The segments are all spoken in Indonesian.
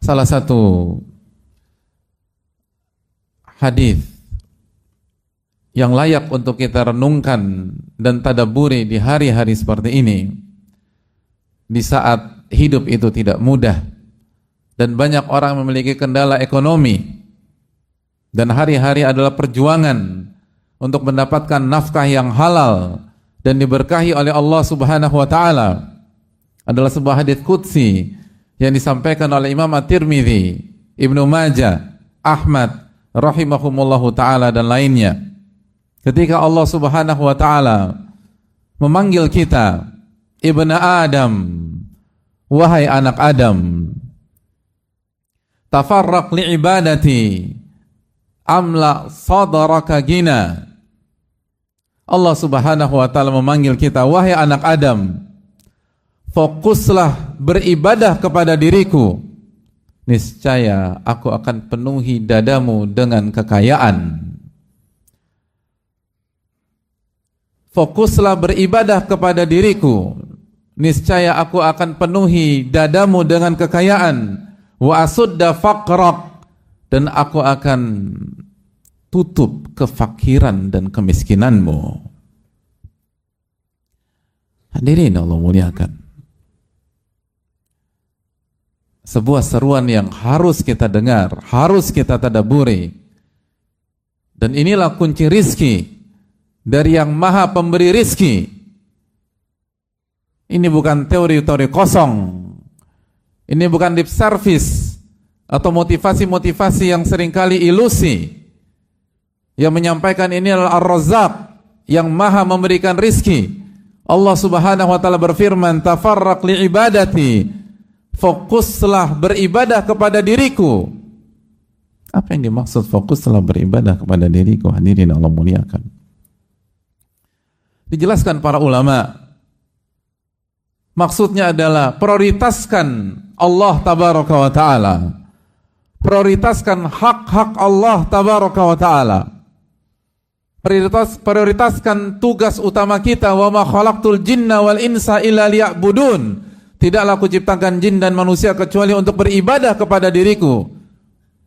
Salah satu hadis yang layak untuk kita renungkan dan tadabburi di hari-hari seperti ini, di saat hidup itu tidak mudah dan banyak orang memiliki kendala ekonomi dan hari-hari adalah perjuangan untuk mendapatkan nafkah yang halal dan diberkahi oleh Allah Subhanahu wa taala, adalah sebuah hadits qudsi yang disampaikan oleh Imam At-Tirmidzi, Ibnu Majah, Ahmad rahimahumullahu taala dan lainnya. Ketika Allah Subhanahu wa taala memanggil kita, Ibnu Adam, wahai anak Adam, tafarraq li ibadati amla sadraka gina. Allah Subhanahu wa taala memanggil kita, wahai anak Adam, fokuslah beribadah kepada diriku, niscaya aku akan penuhi dadamu dengan kekayaan. Fokuslah beribadah kepada diriku, niscaya aku akan penuhi dadamu dengan kekayaan. Wa asudda faqrak, dan aku akan tutup kefakiran dan kemiskinanmu. Hadirin Allah muliakan, sebuah seruan yang harus kita dengar, harus kita tadabburi. Dan inilah kunci rizki dari yang maha pemberi rizki. Ini bukan teori-teori kosong, ini bukan lip service atau motivasi-motivasi yang seringkali ilusi. Yang menyampaikan ini adalah Ar-Razzaq yang maha memberikan rizki. Allah Subhanahu wa taala berfirman, tafarraq li ibadati, fokuslah beribadah kepada diriku. Apa yang dimaksud fokuslah beribadah kepada diriku? Hadirin Allah muliakan, dijelaskan para ulama, maksudnya adalah prioritaskan Allah tabaraka wa ta'ala, prioritaskan hak-hak Allah tabaraka wa ta'ala, prioritaskan tugas utama kita, wa ma khalaqtul jinna wal insa illa liya'budun, tidaklah aku ciptakan jin dan manusia kecuali untuk beribadah kepada diriku.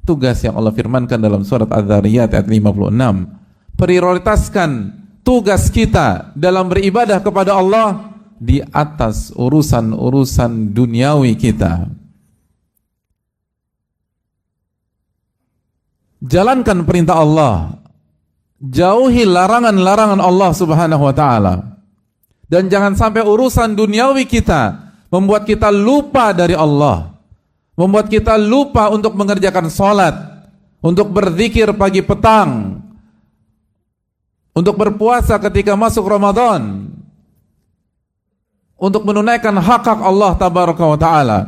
Tugas yang Allah firmankan dalam surat Az-Zariyat ayat 56. Prioritaskan tugas kita dalam beribadah kepada Allah di atas urusan-urusan duniawi kita. Jalankan perintah Allah, jauhi larangan-larangan Allah Subhanahu wa taala. Dan jangan sampai urusan duniawi kita membuat kita lupa dari Allah, membuat kita lupa untuk mengerjakan salat, untuk berzikir pagi petang, untuk berpuasa ketika masuk Ramadan, untuk menunaikan hak-hak Allah tabaraka wa ta'ala,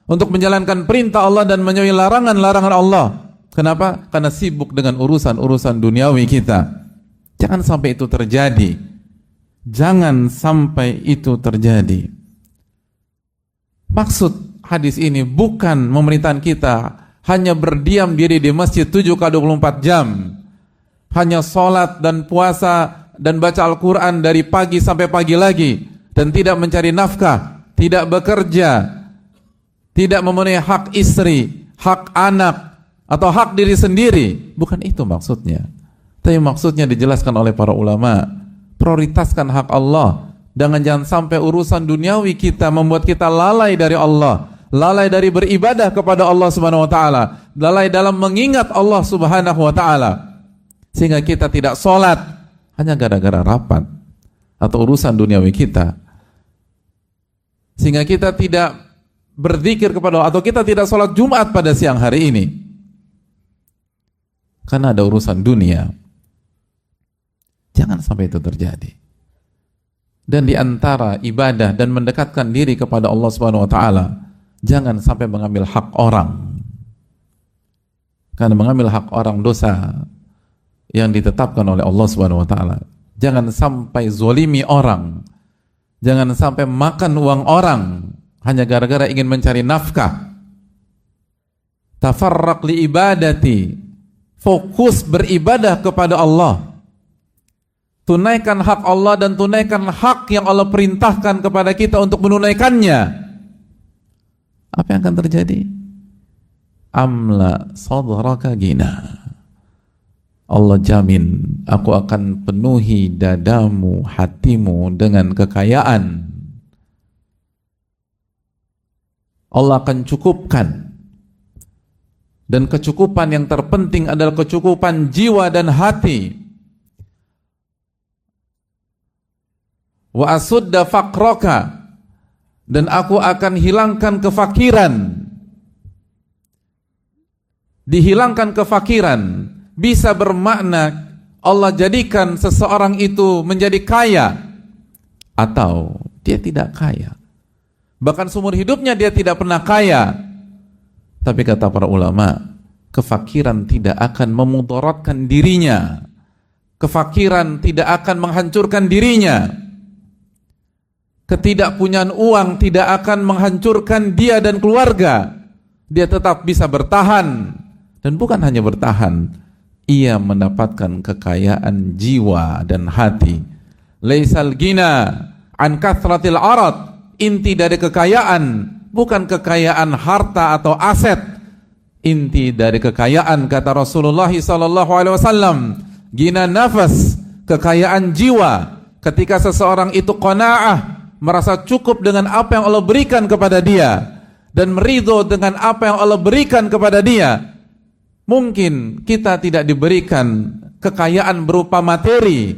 untuk menjalankan perintah Allah dan menjauhi larangan-larangan Allah. Kenapa? Karena sibuk dengan urusan-urusan duniawi kita. Jangan sampai itu terjadi. Jangan sampai itu terjadi. Maksud hadis ini bukan memerintahkan kita hanya berdiam diri di masjid 7x24 jam, hanya sholat dan puasa dan baca Al-Quran dari pagi sampai pagi lagi, dan tidak mencari nafkah, tidak bekerja, tidak memenuhi hak istri, hak anak, atau hak diri sendiri. Bukan itu maksudnya. Tapi maksudnya dijelaskan oleh para ulama, prioritaskan hak Allah. Jangan sampai urusan duniawi kita membuat kita lalai dari Allah, lalai dari beribadah kepada Allah Subhanahu wa taala, lalai dalam mengingat Allah Subhanahu wa taala, sehingga kita tidak sholat hanya gara-gara rapat atau urusan duniawi kita, sehingga kita tidak berzikir kepada Allah, atau kita tidak sholat Jumat pada siang hari ini karena ada urusan dunia. Jangan sampai itu terjadi. Dan di antara ibadah dan mendekatkan diri kepada Allah Subhanahu wa taala, jangan sampai mengambil hak orang. Karena mengambil hak orang dosa yang ditetapkan oleh Allah Subhanahu wa taala. Jangan sampai zolimi orang. Jangan sampai makan uang orang hanya gara-gara ingin mencari nafkah. Tafarraq li ibadati, fokus beribadah kepada Allah. Tunaikan hak Allah dan tunaikan hak yang Allah perintahkan kepada kita untuk menunaikannya. Apa yang akan terjadi? amla sadraka gina. Allah jamin, aku akan penuhi dadamu, hatimu dengan kekayaan. Allah akan cukupkan. Dan kecukupan yang terpenting adalah kecukupan jiwa dan hati. Wa asudda faqraka, dan aku akan hilangkan kefakiran. Dihilangkan kefakiran bisa bermakna Allah jadikan seseorang itu menjadi kaya atau dia tidak kaya. Bahkan seumur hidupnya dia tidak pernah kaya. Tapi kata para ulama, kefakiran tidak akan memudaratkan dirinya. Kefakiran tidak akan menghancurkan dirinya. Ketidakpunyaan uang tidak akan menghancurkan dia dan keluarga. Dia tetap bisa bertahan. Dan bukan hanya bertahan, ia mendapatkan kekayaan jiwa dan hati. Laisal gina an kathratil arad. Inti dari kekayaan bukan kekayaan harta atau aset. Inti dari kekayaan, kata Rasulullah SAW, gina nafas, kekayaan jiwa. Ketika seseorang itu qanaah, merasa cukup dengan apa yang Allah berikan kepada dia dan meridho dengan apa yang Allah berikan kepada dia. Mungkin kita tidak diberikan kekayaan berupa materi,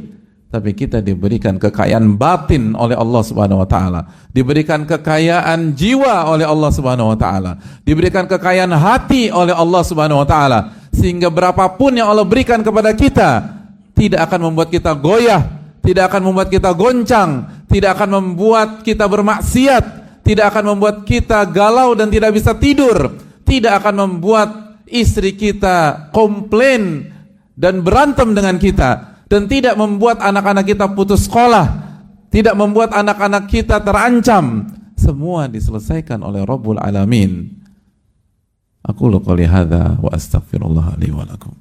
tapi kita diberikan kekayaan batin oleh Allah Subhanahu wa taala, diberikan kekayaan jiwa oleh Allah Subhanahu wa taala, diberikan kekayaan hati oleh Allah Subhanahu wa taala, sehingga berapapun yang Allah berikan kepada kita tidak akan membuat kita goyah, tidak akan membuat kita goncang, tidak akan membuat kita bermaksiat, tidak akan membuat kita galau dan tidak bisa tidur, tidak akan membuat istri kita komplain dan berantem dengan kita, dan tidak membuat anak-anak kita putus sekolah, tidak membuat anak-anak kita terancam. Semua diselesaikan oleh Rabbul Alamin. Aqulu qouli hadza wa astaghfirullah li wa lakum.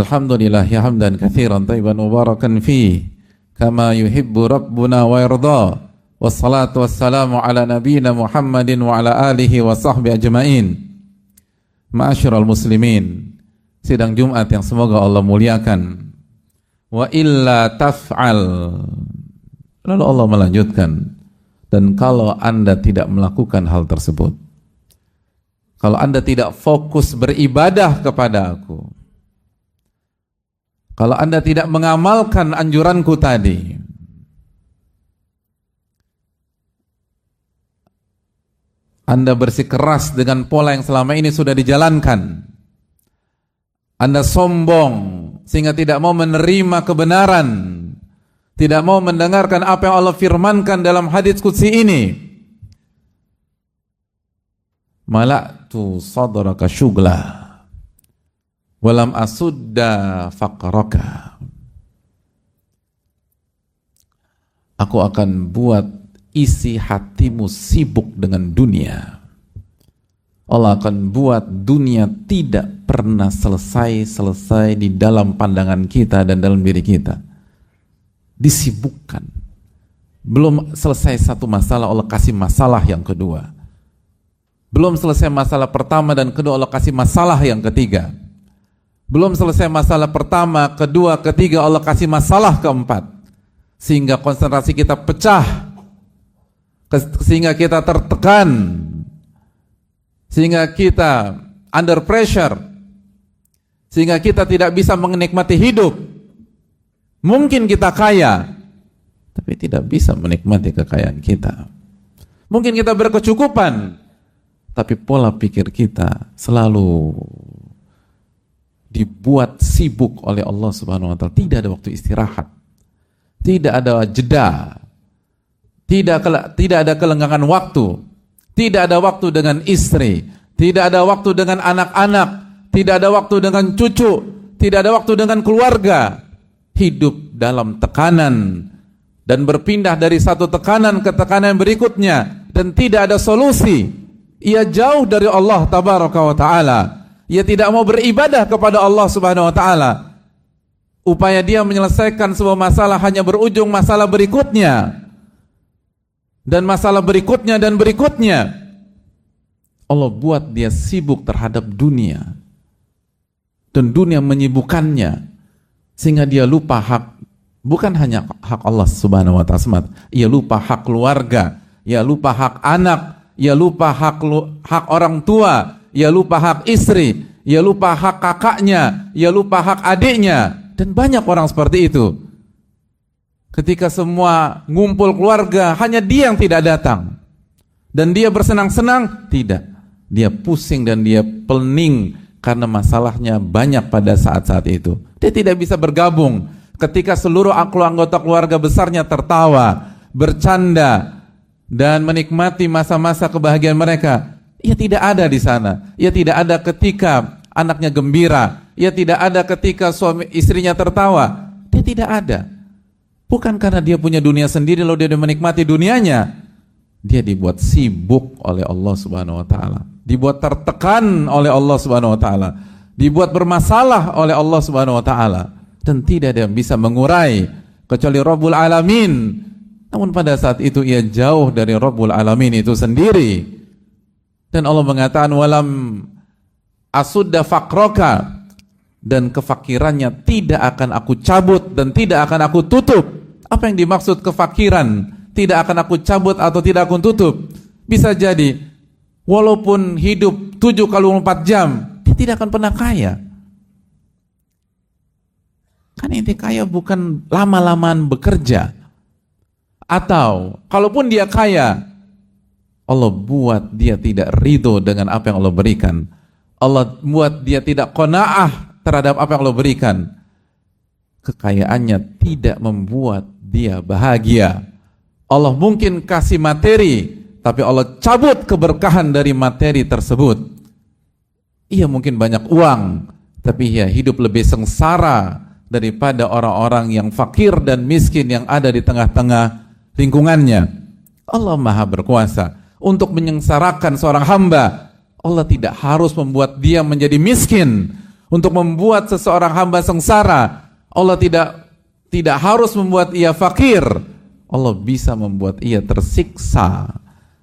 Alhamdulillah hamdan katsiran thayyiban mubarakan fi kama yuhibbu rabbuna wa yarda. Wassalatu wassalamu ala nabiyyina Muhammadin wa ala alihi wa sahbihi ajmain. Ma'asyiral muslimin, sidang Jumat yang semoga Allah muliakan. Wa illa taf'al. Lalu Allah melanjutkan, dan kalau Anda tidak melakukan hal tersebut, kalau Anda tidak fokus beribadah kepada aku, kalau Anda tidak mengamalkan anjuranku tadi, Anda bersikeras dengan pola yang selama ini sudah dijalankan, Anda sombong sehingga tidak mau menerima kebenaran, tidak mau mendengarkan apa yang Allah firmankan dalam hadits qudsi ini, mala'tu sadraka syugla walam asudda faqraka. Aku akan buat isi hatimu sibuk dengan dunia. Allah akan buat dunia tidak pernah selesai di dalam pandangan kita dan dalam diri kita. Disibukkan. Belum selesai satu masalah, Allah kasih masalah yang kedua. Belum selesai masalah pertama dan kedua, Allah kasih masalah yang ketiga. Belum selesai masalah pertama, kedua, ketiga, Allah kasih masalah keempat. Sehingga konsentrasi kita pecah, sehingga kita tertekan, sehingga kita under pressure, sehingga kita tidak bisa menikmati hidup. Mungkin kita kaya, tapi tidak bisa menikmati kekayaan kita. Mungkin kita berkecukupan, tapi pola pikir kita selalu dibuat sibuk oleh Allah Subhanahu wa taala. Tidak ada waktu istirahat, tidak ada jeda, tidak ada kelenggangan waktu, tidak ada waktu dengan istri, tidak ada waktu dengan anak-anak, tidak ada waktu dengan cucu, tidak ada waktu dengan keluarga. Hidup dalam tekanan dan berpindah dari satu tekanan ke tekanan berikutnya, dan tidak ada solusi. Ia jauh dari Allah tabaraka wa ta'ala. Ia tidak mau beribadah kepada Allah subhanahu wa ta'ala. Upaya dia menyelesaikan sebuah masalah hanya berujung masalah berikutnya, dan masalah berikutnya dan berikutnya. Allah buat dia sibuk terhadap dunia, dan dunia menyibukkannya, sehingga dia lupa hak, bukan hanya hak Allah subhanahu wa ta'ala, ia lupa hak keluarga, ia lupa hak anak, ia lupa hak orang tua, ia lupa hak istri, ia lupa hak kakaknya, ia lupa hak adiknya, dan banyak orang seperti itu. Ketika semua ngumpul keluarga, hanya dia yang tidak datang, dan dia bersenang-senang, tidak. Dia pusing dan dia pening karena masalahnya banyak pada saat-saat itu. Dia tidak bisa bergabung ketika seluruh anggota keluarga besarnya tertawa, bercanda, dan menikmati masa-masa kebahagiaan mereka. Ia tidak ada di sana. Ia tidak ada ketika anaknya gembira. Ia tidak ada ketika suami istrinya tertawa. Dia tidak ada. Bukan karena dia punya dunia sendiri lalu dia menikmati dunianya. Dia dibuat sibuk oleh Allah subhanahu wa ta'ala, dibuat tertekan oleh Allah subhanahu wa ta'ala, dibuat bermasalah oleh Allah subhanahu wa ta'ala, dan tidak ada yang bisa mengurai kecuali Rabbul Alamin. Namun pada saat itu ia jauh dari Rabbul Alamin itu sendiri, dan Allah mengatakan walam asudda faqraka, dan kefakirannya tidak akan aku cabut dan tidak akan aku tutup. Apa yang dimaksud kefakiran? Tidak akan aku cabut atau tidak aku tutup. Bisa jadi walaupun hidup 7 kali 24 jam, dia tidak akan pernah kaya. Kan inti kaya bukan lama-lamaan bekerja. Atau kalaupun dia kaya, Allah buat dia tidak ridho dengan apa yang Allah berikan. Allah buat dia tidak qanaah terhadap apa yang Allah berikan. Kekayaannya tidak membuat dia bahagia. Allah mungkin kasih materi, tapi Allah cabut keberkahan dari materi tersebut. Ia mungkin banyak uang, tapi ia hidup lebih sengsara daripada orang-orang yang fakir dan miskin yang ada di tengah-tengah lingkungannya. Allah Maha berkuasa untuk menyengsarakan seorang hamba. Allah tidak harus membuat dia menjadi miskin untuk membuat seseorang hamba sengsara. Allah tidak harus membuat ia fakir. Allah bisa membuat ia tersiksa,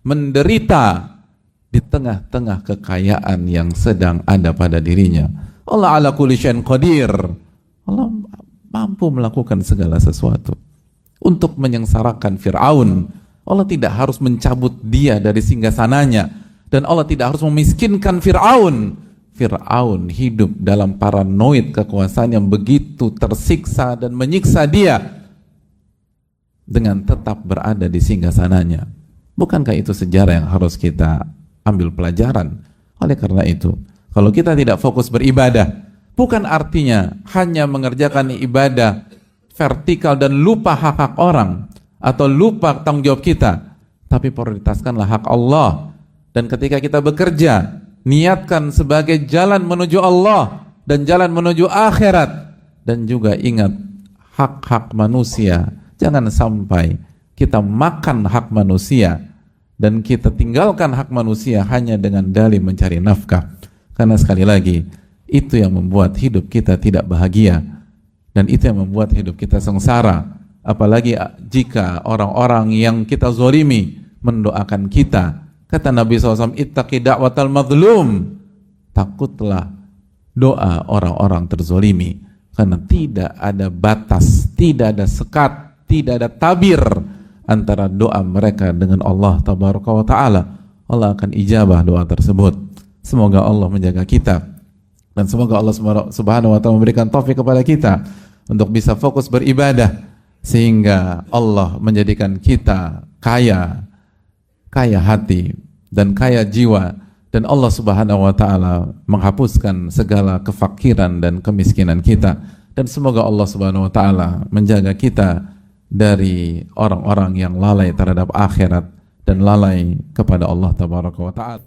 menderita di tengah-tengah kekayaan yang sedang ada pada dirinya. Allah ala kulli syai'in qadir. Allah mampu melakukan segala sesuatu. Untuk menyengsarakan Fir'aun, Allah tidak harus mencabut dia dari singgasananya, dan Allah tidak harus memiskinkan Fir'aun. Fir'aun hidup dalam paranoid kekuasaan yang begitu tersiksa dan menyiksa dia dengan tetap berada di singgasananya. Bukankah itu sejarah yang harus kita ambil pelajaran? Oleh karena itu, kalau kita tidak fokus beribadah, bukan artinya hanya mengerjakan ibadah vertikal dan lupa hak-hak orang atau lupa tanggung jawab kita, tapi prioritaskanlah hak Allah. Dan ketika kita bekerja, niatkan sebagai jalan menuju Allah dan jalan menuju akhirat. Dan juga ingat hak-hak manusia. Jangan sampai kita makan hak manusia dan kita tinggalkan hak manusia hanya dengan dalih mencari nafkah. Karena sekali lagi, itu yang membuat hidup kita tidak bahagia, dan itu yang membuat hidup kita sengsara. Apalagi jika orang-orang yang kita zolimi mendoakan kita. Kata Nabi SAW, ittaqi da'watal mazlum, takutlah doa orang-orang terzolimi. Karena tidak ada batas, tidak ada sekat, tidak ada tabir antara doa mereka dengan Allah Tabaraka wa Ta'ala. Allah akan ijabah doa tersebut. Semoga Allah menjaga kita, dan semoga Allah Subhanahu wa Ta'ala memberikan taufik kepada kita untuk bisa fokus beribadah, sehingga Allah menjadikan kita kaya hati dan kaya jiwa, dan Allah Subhanahu wa Ta'ala menghapuskan segala kefakiran dan kemiskinan kita. Dan semoga Allah Subhanahu wa Ta'ala menjaga kita dari orang-orang yang lalai terhadap akhirat dan lalai kepada Allah Tabaraka wa Ta'ala.